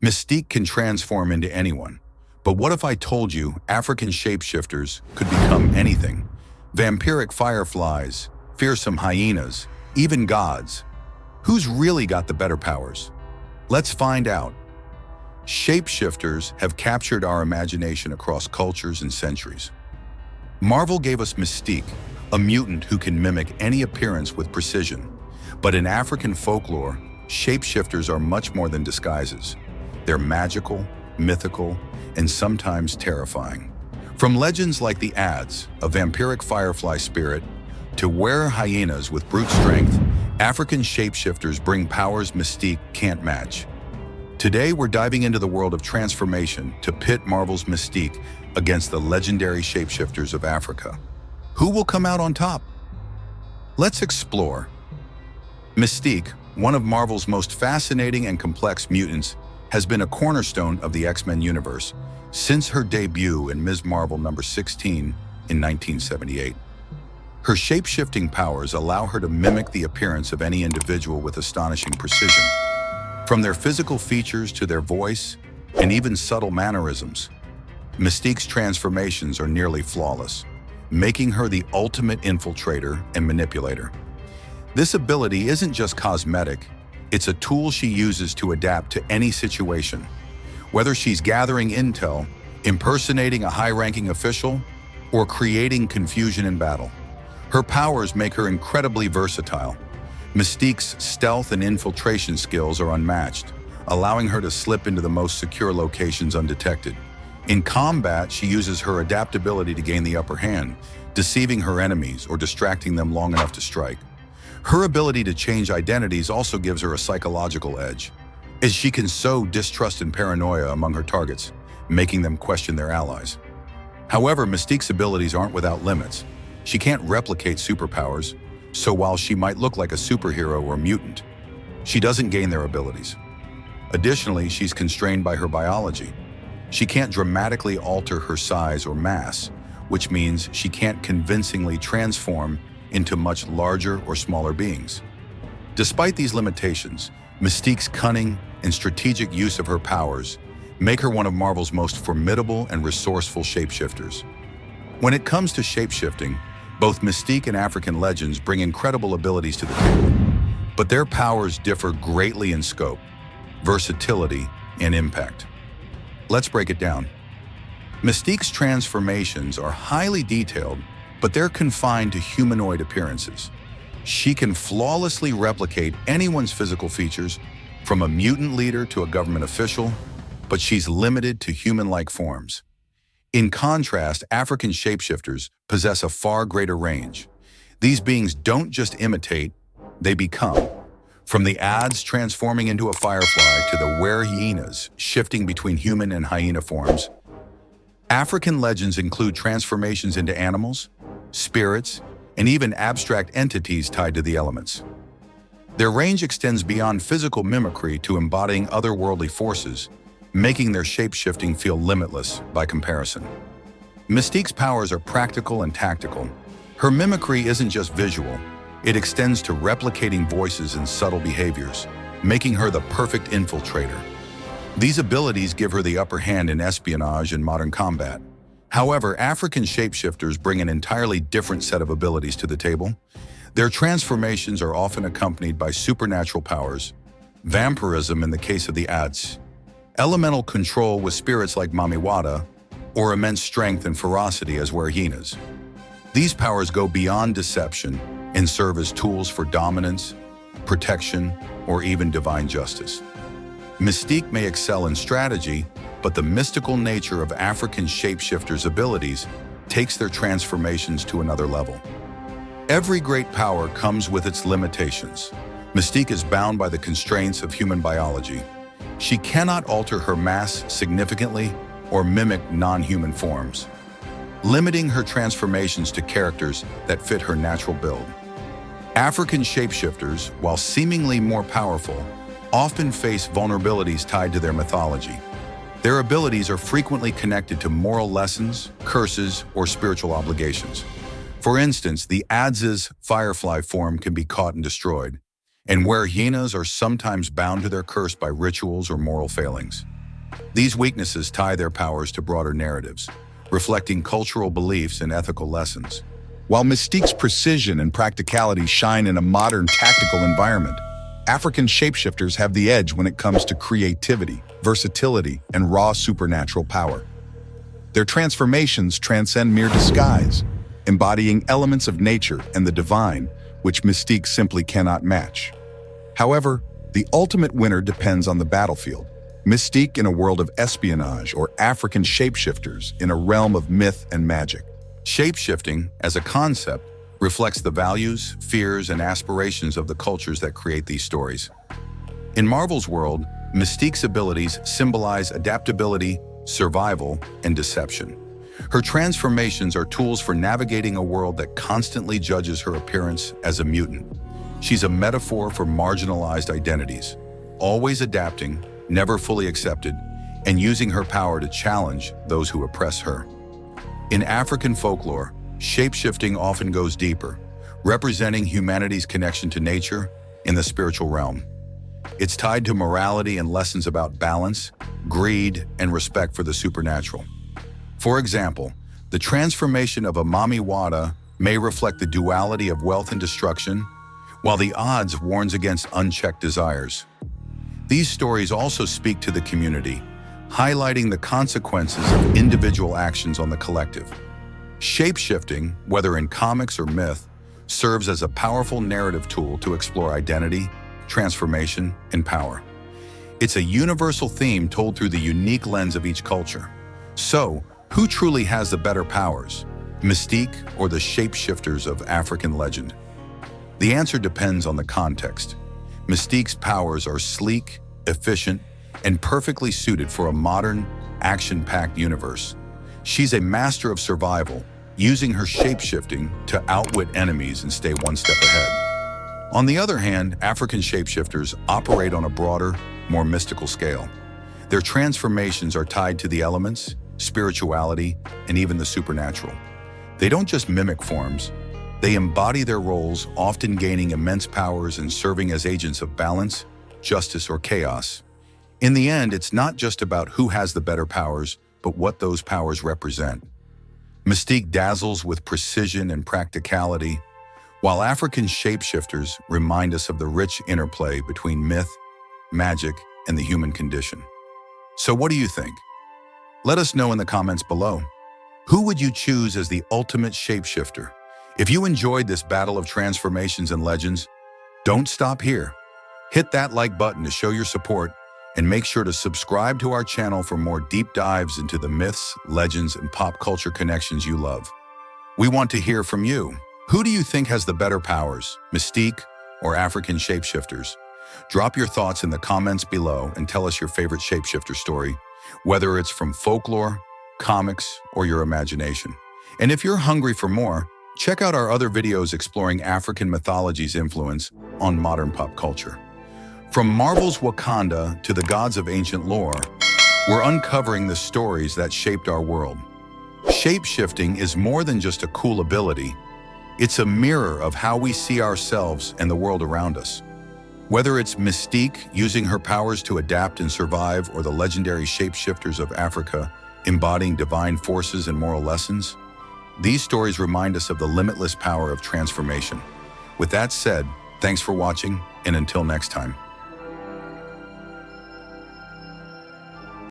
Mystique can transform into anyone. But what if I told you African shapeshifters could become anything? Vampiric fireflies, fearsome hyenas, even gods. Who's really got the better powers? Let's find out. Shapeshifters have captured our imagination across cultures and centuries. Marvel gave us Mystique, a mutant who can mimic any appearance with precision. But in African folklore, shapeshifters are much more than disguises. They're magical, mythical, and sometimes terrifying. From legends like the Adze, a vampiric firefly spirit, to were hyenas with brute strength, African shapeshifters bring powers Mystique can't match. Today, we're diving into the world of transformation to pit Marvel's Mystique against the legendary shapeshifters of Africa. Who will come out on top? Let's explore. Mystique, one of Marvel's most fascinating and complex mutants, has been a cornerstone of the X-Men universe since her debut in Ms. Marvel number 16 in 1978. Her shape-shifting powers allow her to mimic the appearance of any individual with astonishing precision. From their physical features to their voice, and even subtle mannerisms, Mystique's transformations are nearly flawless, making her the ultimate infiltrator and manipulator. This ability isn't just cosmetic, it's a tool she uses to adapt to any situation. Whether she's gathering intel, impersonating a high-ranking official, or creating confusion in battle, her powers make her incredibly versatile. Mystique's stealth and infiltration skills are unmatched, allowing her to slip into the most secure locations undetected. In combat, she uses her adaptability to gain the upper hand, deceiving her enemies or distracting them long enough to strike. Her ability to change identities also gives her a psychological edge, as she can sow distrust and paranoia among her targets, making them question their allies. However, Mystique's abilities aren't without limits. She can't replicate superpowers, so while she might look like a superhero or mutant, she doesn't gain their abilities. Additionally, she's constrained by her biology. She can't dramatically alter her size or mass, which means she can't convincingly transform into much larger or smaller beings. Despite these limitations, Mystique's cunning and strategic use of her powers make her one of Marvel's most formidable and resourceful shapeshifters. When it comes to shapeshifting, both Mystique and African legends bring incredible abilities to the table, but their powers differ greatly in scope, versatility, and impact. Let's break it down. Mystique's transformations are highly detailed, but they're confined to humanoid appearances. She can flawlessly replicate anyone's physical features, from a mutant leader to a government official, but she's limited to human-like forms. In contrast, African shapeshifters possess a far greater range. These beings don't just imitate, they become. From the Adze transforming into a firefly to the were hyenas shifting between human and hyena forms, African legends include transformations into animals, spirits, and even abstract entities tied to the elements. Their range extends beyond physical mimicry to embodying otherworldly forces, making their shape-shifting feel limitless by comparison. Mystique's powers are practical and tactical. Her mimicry isn't just visual, it extends to replicating voices and subtle behaviors, making her the perfect infiltrator. These abilities give her the upper hand in espionage and modern combat. However, African shapeshifters bring an entirely different set of abilities to the table. Their transformations are often accompanied by supernatural powers, vampirism in the case of the Adze, elemental control with spirits like Mamiwata, or immense strength and ferocity as were hyenas. These powers go beyond deception and serve as tools for dominance, protection, or even divine justice. Mystique may excel in strategy, but the mystical nature of African shapeshifters' abilities takes their transformations to another level. Every great power comes with its limitations. Mystique is bound by the constraints of human biology. She cannot alter her mass significantly or mimic non-human forms, limiting her transformations to characters that fit her natural build. African shapeshifters, while seemingly more powerful, often face vulnerabilities tied to their mythology. Their abilities are frequently connected to moral lessons, curses, or spiritual obligations. For instance, the Adze's firefly form can be caught and destroyed, and were hyenas are sometimes bound to their curse by rituals or moral failings. These weaknesses tie their powers to broader narratives, reflecting cultural beliefs and ethical lessons. While Mystique's precision and practicality shine in a modern tactical environment, African shapeshifters have the edge when it comes to creativity, versatility, and raw supernatural power. Their transformations transcend mere disguise, embodying elements of nature and the divine, which Mystique simply cannot match. However, the ultimate winner depends on the battlefield. Mystique in a world of espionage, or African shapeshifters in a realm of myth and magic. Shapeshifting, as a concept, reflects the values, fears, and aspirations of the cultures that create these stories. In Marvel's world, Mystique's abilities symbolize adaptability, survival, and deception. Her transformations are tools for navigating a world that constantly judges her appearance as a mutant. She's a metaphor for marginalized identities, always adapting, never fully accepted, and using her power to challenge those who oppress her. In African folklore, shapeshifting often goes deeper, representing humanity's connection to nature in the spiritual realm. It's tied to morality and lessons about balance, greed, and respect for the supernatural. For example, the transformation of a Mami Wada may reflect the duality of wealth and destruction, while the odds warns against unchecked desires. These stories also speak to the community, highlighting the consequences of individual actions on the collective. Shapeshifting, whether in comics or myth, serves as a powerful narrative tool to explore identity, transformation, and power. It's a universal theme told through the unique lens of each culture. So, who truly has the better powers, Mystique or the shapeshifters of African legend? The answer depends on the context. Mystique's powers are sleek, efficient, and perfectly suited for a modern, action-packed universe. She's a master of survival, using her shapeshifting to outwit enemies and stay one step ahead. On the other hand, African shapeshifters operate on a broader, more mystical scale. Their transformations are tied to the elements, spirituality, and even the supernatural. They don't just mimic forms, they embody their roles, often gaining immense powers and serving as agents of balance, justice, or chaos. In the end, it's not just about who has the better powers, but what those powers represent. Mystique dazzles with precision and practicality, while African shapeshifters remind us of the rich interplay between myth, magic, and the human condition. So what do you think? Let us know in the comments below. Who would you choose as the ultimate shapeshifter? If you enjoyed this battle of transformations and legends, don't stop here. Hit that like button to show your support, and make sure to subscribe to our channel for more deep dives into the myths, legends, and pop culture connections you love. We want to hear from you. Who do you think has the better powers, Mystique or African shapeshifters? Drop your thoughts in the comments below and tell us your favorite shapeshifter story, whether it's from folklore, comics, or your imagination. And if you're hungry for more, check out our other videos exploring African mythology's influence on modern pop culture. From Marvel's Wakanda to the gods of ancient lore, we're uncovering the stories that shaped our world. Shapeshifting is more than just a cool ability. It's a mirror of how we see ourselves and the world around us. Whether it's Mystique using her powers to adapt and survive, or the legendary shapeshifters of Africa embodying divine forces and moral lessons, these stories remind us of the limitless power of transformation. With that said, thanks for watching, and until next time.